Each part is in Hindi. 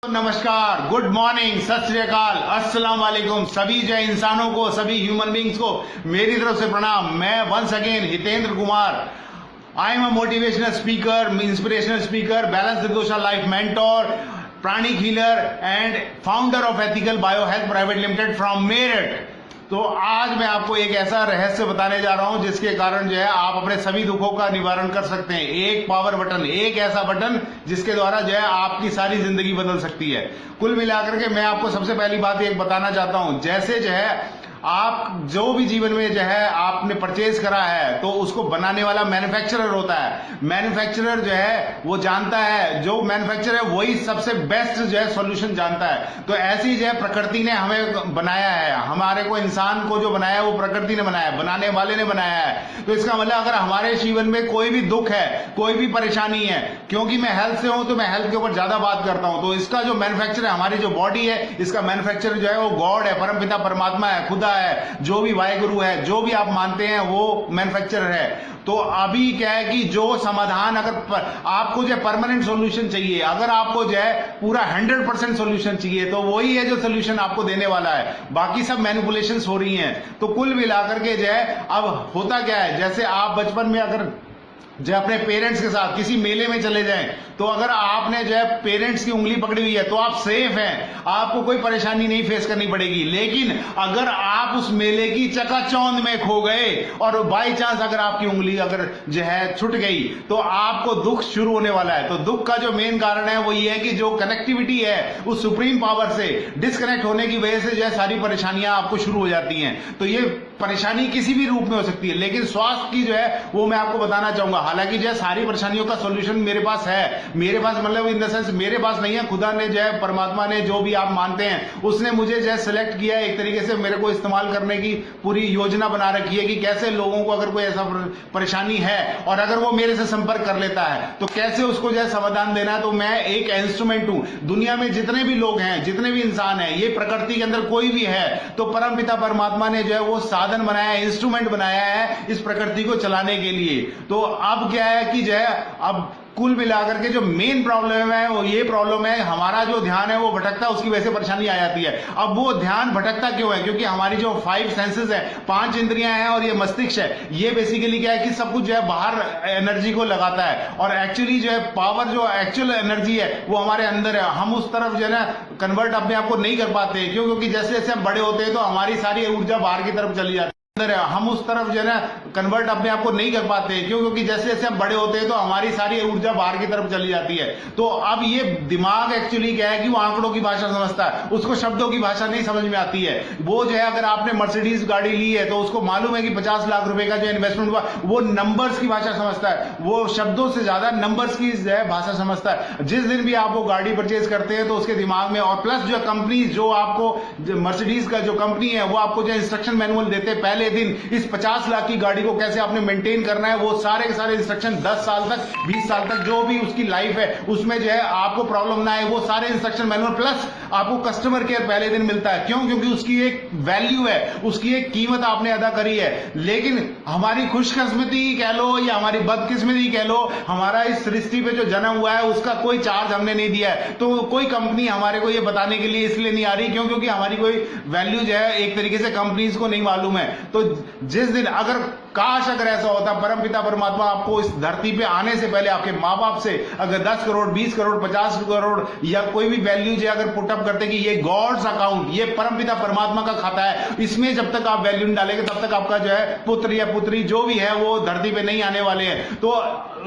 नमस्कार, गुड मॉर्निंग, सत श्री अकाल, अस्सलाम वालेकुम। सभी जय इंसानों को, सभी ह्यूमन बींग्स को मेरी तरफ से प्रणाम। मैं once again Hitendra Kumar, I am a motivational speaker, inspirational speaker, balance निर्दोषा life mentor, pranic healer and founder of ethical bio health private limited from Meerut. तो आज मैं आपको एक ऐसा रहस्य बताने जा रहा हूं जिसके कारण जो है आप अपने सभी दुखों का निवारण कर सकते हैं। एक पावर बटन, एक ऐसा बटन जिसके द्वारा जो है आपकी सारी जिंदगी बदल सकती है। कुल मिलाकर के मैं आपको सबसे पहली बात एक बताना चाहता हूं, जैसे जो है आप जो भी जीवन में जो है आपने परचेज करा है तो उसको बनाने वाला मैन्युफैक्चरर होता है। मैन्युफैक्चरर जो है वो जानता है, जो मैन्युफैक्चरर है वही सबसे बेस्ट जो है सॉल्यूशन जानता है। तो ऐसी जो है प्रकृति ने हमें बनाया है, हमारे को इंसान को जो बनाया है वो प्रकृति ने बनाया है, बनाने वाले ने बनाया है। तो इसका मतलब अगर हमारे जीवन में कोई भी दुख है, कोई भी परेशानी है, क्योंकि मैं हेल्थ से हूं तो मैं हेल्थ के ऊपर ज्यादा बात करता हूं, तो इसका जो मैन्युफैक्चर है, हमारी जो बॉडी है, इसका मैन्युफैक्चर जो है वो गॉड है, परमपिता परमात्मा है, खुदा है, जो भी वाहिगुरु है, जो भी आप मानते हैं वो मैन्युफैक्चरर है। तो अभी क्या है कि जो समाधान, अगर आपको जो परमानेंट सॉल्यूशन चाहिए, अगर आपको जो है पूरा 100% सॉल्यूशन चाहिए, तो वही है जो सॉल्यूशन आपको देने वाला है। बाकी सब मैनिपुलेशंस हो रही हैं। तो कुल मिलाकर के जो है अब होता क्या है, जैसे आप बचपन में अगर जो अपने पेरेंट्स के साथ किसी मेले में चले जाएं, तो अगर आपने जो है पेरेंट्स की उंगली पकड़ी हुई है तो आप सेफ हैं, आपको कोई परेशानी नहीं फेस करनी पड़ेगी। लेकिन अगर आप उस मेले की चकाचौंध में खो गए और बाई चांस अगर आपकी उंगली अगर जो है छूट गई तो आपको दुख शुरू होने वाला है। तो दुख का जो मेन कारण है वो ये है कि जो कनेक्टिविटी है उस सुप्रीम पावर से डिस्कनेक्ट होने की वजह से जो है सारी परेशानियां आपको शुरू हो जाती हैं। तो ये परेशानी किसी भी रूप में हो सकती है, लेकिन स्वास्थ्य की जो है वो मैं आपको बताना चाहूंगा। हालांकि जो है सारी परेशानियों का सॉल्यूशन मेरे पास है, मेरे पास मतलब इन द सेंस मेरे पास नहीं है, खुदा ने जो है, परमात्मा ने, जो भी आप मानते हैं, उसने मुझे जो है सिलेक्ट किया है, एक तरीके से मेरे को इस्तेमाल करने की पूरी योजना बना रखी है कि कैसे लोगों को अगर कोई ऐसा परेशानी है और अगर वो मेरे से संपर्क कर लेता है तो कैसे उसको जो है समाधान देना है। तो मैं एक इंस्ट्रूमेंट हूं। दुनिया में जितने भी लोग हैं, जितने भी इंसान हैं, ये प्रकृति के अंदर कोई भी है तो परमपिता परमात्मा ने जो है वो साधन बनाया है, इंस्ट्रूमेंट बनाया है इस प्रकृति को चलाने के लिए। तो अब क्या है कि जो है अब कुल मिलाकर के जो मेन प्रॉब्लम है वो ये प्रॉब्लम है, हमारा जो ध्यान है वो भटकता है, उसकी वजह से परेशानी आ जाती है। अब वो ध्यान भटकता क्यों है? क्योंकि हमारी जो 5 सेंसेस है, 5 इंद्रियां हैं और ये मस्तिष्क है, ये बेसिकली क्या है कि सब कुछ जो है बाहर एनर्जी को लगाता है और एक्चुअली जो है पावर, जो एक्चुअल एनर्जी है वो हमारे अंदर है। हम उस तरफ जो है ना कन्वर्ट अपने आप को नहीं कर पाते। क्यों? क्योंकि जैसे जैसे हम बड़े होते हैं तो हमारी सारी ऊर्जा बाहर की तरफ चली जाती है, हम उस तरफ जो है ना कन्वर्ट अपने आप को नहीं कर पाते। क्यों? क्योंकि जैसे जैसे हम बड़े होते हैं तो हमारी सारी ऊर्जा बाहर की तरफ चली जाती है। तो अब ये दिमाग एक्चुअली क्या है कि वो आंकड़ों की भाषा समझता है, उसको शब्दों की भाषा नहीं समझ में आती है। वो जो है अगर आपने मर्सिडीज गाड़ी ली है तो उसको मालूम है कि 50 लाख रुपए का जो इन्वेस्टमेंट हुआ, वो नंबर्स की भाषा समझता है, वो शब्दों से ज्यादा नंबर्स की जो है भाषा समझता है। जिस दिन भी आप वो गाड़ी परचेज करते हैं तो उसके दिमाग में, और प्लस जो कंपनी, जो आपको मर्सिडीज का जो कंपनी है वो आपको जो इंस्ट्रक्शन मैनुअल देते हैं पहले दिन, इस 50 लाख की गाड़ी को कैसे आपने मेंटेन करना है, वो सारे के सारे इंस्ट्रक्शन 10 साल तक, 20 साल तक जो भी उसकी लाइफ है उसमें जो है आपको प्रॉब्लम ना आए, वो सारे इंस्ट्रक्शन मैनुअल, प्लस आपको कस्टमर केयर पहले दिन मिलता है। क्यों? क्योंकि उसकी एक वैल्यू है, उसकी एक कीमत आपने अदा करी है। लेकिन हमारी खुशकिस्मती कह लो या हमारी बदकिस्मती कह लो, हमारा इस सृष्टि पे जो जन्म हुआ है उसका कोई चार्ज हमने नहीं दिया है। तो कोई कंपनी हमारे को ये बताने के लिए इसलिए नहीं आ रही क्यों? क्योंकि हमारी कोई वैल्यू जो है एक तरीके से कंपनीज को नहीं मालूम है। तो जिस दिन अगर काश अगर ऐसा होता, परमपिता परमात्मा आपको इस धरती पे आने से पहले आपके माँ बाप से अगर 10 करोड़, 20 करोड़, 50 करोड़ या कोई भी वैल्यू जो अगर पुटअप करते कि ये गॉड्स अकाउंट, ये परमपिता परमात्मा का खाता है, इसमें जब तक आप वैल्यू नहीं डालेंगे तब तक आपका जो है पुत्र या पुत्री जो भी है वो धरती पे नहीं आने वाले हैं। तो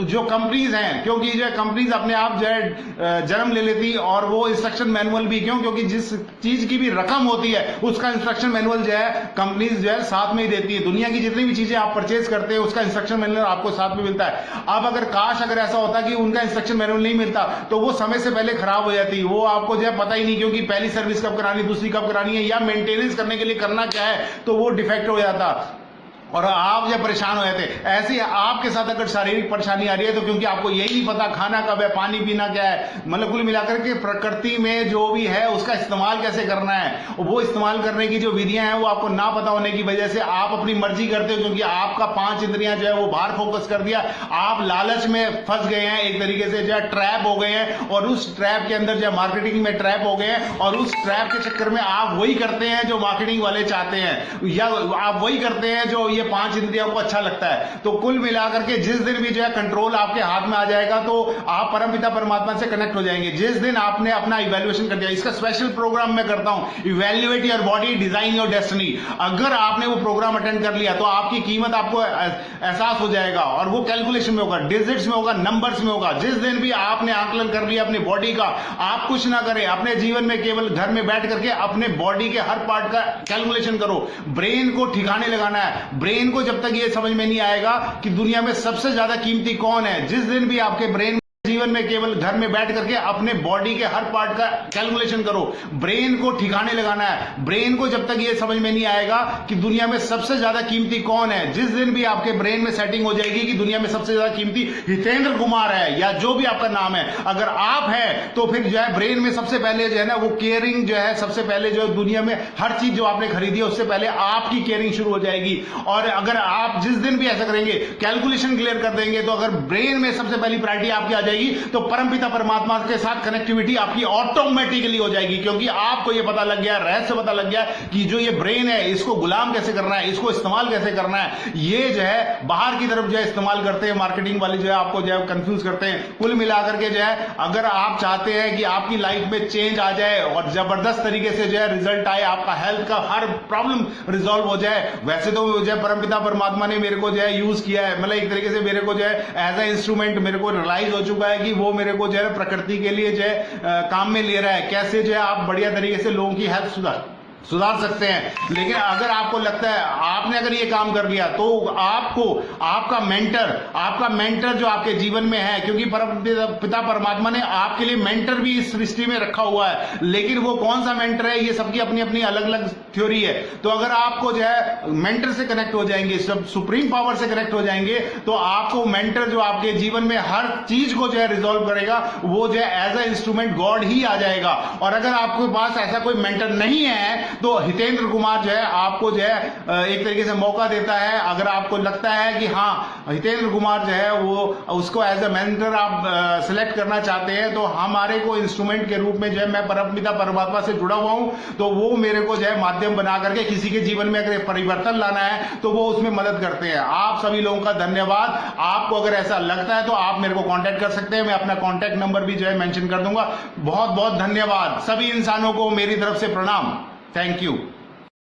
जो कंपनीज हैं, क्योंकि जो कंपनीज अपने आप जो है जन्म ले लेती और वो इंस्ट्रक्शन मैनुअल भी, क्यों? क्योंकि जिस चीज की भी रकम होती है उसका इंस्ट्रक्शन मैनुअल जो है कंपनीज जो है साथ में ही देती है। दुनिया की जितनी भी चीजें आप परचेज करते हैं उसका इंस्ट्रक्शन मैनुअल आपको साथ में मिलता है। अब अगर काश अगर ऐसा होता कि उनका इंस्ट्रक्शन मैनुअल नहीं मिलता तो वो समय से पहले खराब हो जाती, वो आपको जो है पता ही नहीं, क्योंकि पहली सर्विस कब करानी, दूसरी कब करानी है या मेंटेनेंस करने के लिए करना क्या है, तो वो डिफेक्ट हो जाता। और आप जब परेशान हो जाते हैं, ऐसे आपके साथ अगर शारीरिक परेशानी आ रही है तो क्योंकि आपको यही नहीं पता खाना कब है, पानी पीना क्या है, मतलब कुल मिलाकर के प्रकृति में जो भी है उसका इस्तेमाल कैसे करना है, वो इस्तेमाल करने की जो विधियां हैं वो आपको ना पता होने की वजह से आप अपनी मर्जी करते हो, क्योंकि आपका 5 इंद्रियां जो है वो बाहर फोकस कर दिया, आप लालच में फंस गए हैं, एक तरीके से जो है ट्रैप हो गए हैं, और उस ट्रैप के अंदर जो है मार्केटिंग में ट्रैप हो गए हैं, और उस ट्रैप के चक्कर में आप वही करते हैं जो मार्केटिंग वाले चाहते हैं, या आप वही करते हैं जो 5 इंद्रियों को अच्छा लगता है। तो कुल मिलाकर के जिस दिन भी जो है कंट्रोल आपके हाथ में आ जाएगा तो आप परमपिता परमात्मा से कनेक्ट हो जाएंगे। जिस दिन आपने अपना इवैल्यूएशन कर दिया, इसका स्पेशल प्रोग्राम मैं करता हूं, evaluate your body, design your destiny. अगर आपने वो प्रोग्राम अटेंड कर लिया तो आपकी कीमत आपको एहसास हो जाएगा, और वो कैलकुलेशन में होगा, डिजिट्स में होगा, नंबर्स में होगा। जिस दिन भी आपने आकलन कर लिया अपनी बॉडी का, आप कुछ ना करें, अपने जीवन में केवल घर में बैठ करके अपने बॉडी के हर पार्ट का कैलकुलेशन करो। ब्रेन को ठिकाने लगाना है। ब्रेन को जब तक ये समझ में नहीं आएगा कि दुनिया में सबसे ज्यादा कीमती कौन है, जिस दिन भी आपके ब्रेन जीवन में केवल घर में बैठ करके अपने बॉडी के हर पार्ट का कैलकुलेशन करो, ब्रेन को ठिकाने लगाना है। ब्रेन को जब तक ये समझ में नहीं आएगा कि दुनिया में सबसे ज्यादा कीमती कौन है, जिस दिन भी आपके ब्रेन में सेटिंग हो जाएगी कि दुनिया में सबसे ज्यादा कीमती हितेंद्र कुमार है या जो भी आपका नाम है, अगर आप है तो फिर जो है ब्रेन में सबसे पहले जो है ना वो केयरिंग जो है, सबसे पहले जो दुनिया में हर चीज जो आपने खरीदी है उससे पहले आपकी केयरिंग शुरू हो जाएगी। और अगर आप जिस दिन भी ऐसा करेंगे, कैलकुलेशन क्लियर कर देंगे, तो अगर ब्रेन में सबसे पहली प्रायोरिटी आपकी आ जाएगी तो परमपिता परमात्मा के साथ कनेक्टिविटी आपकी ऑटोमेटिकली हो जाएगी, क्योंकि आपको यह पता लग गया, रहस्य पता लग गया कि जो ये ब्रेन है इसको गुलाम कैसे करना है, इसको इस्तेमाल कैसे करना है। ये जो है बाहर की तरफ जो है इस्तेमाल करते हैं, मार्केटिंग वाले जो है आपको जो है कंफ्यूज करते हैं। कुल मिलाकर के जो है अगर आप चाहते हैं कि आपकी लाइफ में चेंज आ जाए और जबरदस्त तरीके से जो है रिजल्ट आए, आपका हेल्थ का हर प्रॉब्लम रिजॉल्व हो जाए, वैसे तो जो है परमपिता परमात्मा ने मेरे को जो है यूज किया है, मतलब एक तरीके से मेरे को जो है एज ए इंस्ट्रूमेंट मेरे को रियलाइज हो चुका है कि वो मेरे को जो है प्रकृति के लिए जो है काम में ले रहा है, कैसे जो है आप बढ़िया तरीके से लोगों की हेल्थ सुधार सकते हैं। लेकिन अगर आपको लगता है आपने अगर ये काम कर लिया तो आपको आपका मेंटर जो आपके जीवन में है, क्योंकि पिता परमात्मा ने आपके लिए मेंटर भी इस सृष्टि में रखा हुआ है, लेकिन वो कौन सा मेंटर है ये सबकी अपनी अपनी अलग अलग थ्योरी है। तो अगर आपको जो है मेंटर से कनेक्ट हो जाएंगे, सब सुप्रीम पावर से कनेक्ट हो जाएंगे, तो आपको मेंटर जो आपके जीवन में हर चीज को जो है रिजॉल्व करेगा, वो जो है एज ए इंस्ट्रूमेंट गॉड ही आ जाएगा। और अगर आपके पास ऐसा कोई मेंटर नहीं है तो हितेंद्र कुमार जो है आपको जो है एक तरीके से मौका देता है। अगर आपको लगता है कि हाँ हितेंद्र कुमार जो है वो उसको एज ए मेंटर आप सिलेक्ट करना चाहते हैं, तो हमारे को इंस्ट्रूमेंट के रूप में जो है मैं परमपिता परमात्मा से जुड़ा हुआ हूं, तो वो मेरे को जो है माध्यम बना करके किसी के जीवन में अगर परिवर्तन लाना है तो वो उसमें मदद करते हैं। आप सभी लोगों का धन्यवाद। आपको अगर ऐसा लगता है तो आप मेरे को कांटेक्ट कर सकते हैं, मैं अपना कांटेक्ट नंबर भी जो है मेंशन कर दूंगा। बहुत बहुत धन्यवाद। सभी इंसानों को मेरी तरफ से प्रणाम। Thank you.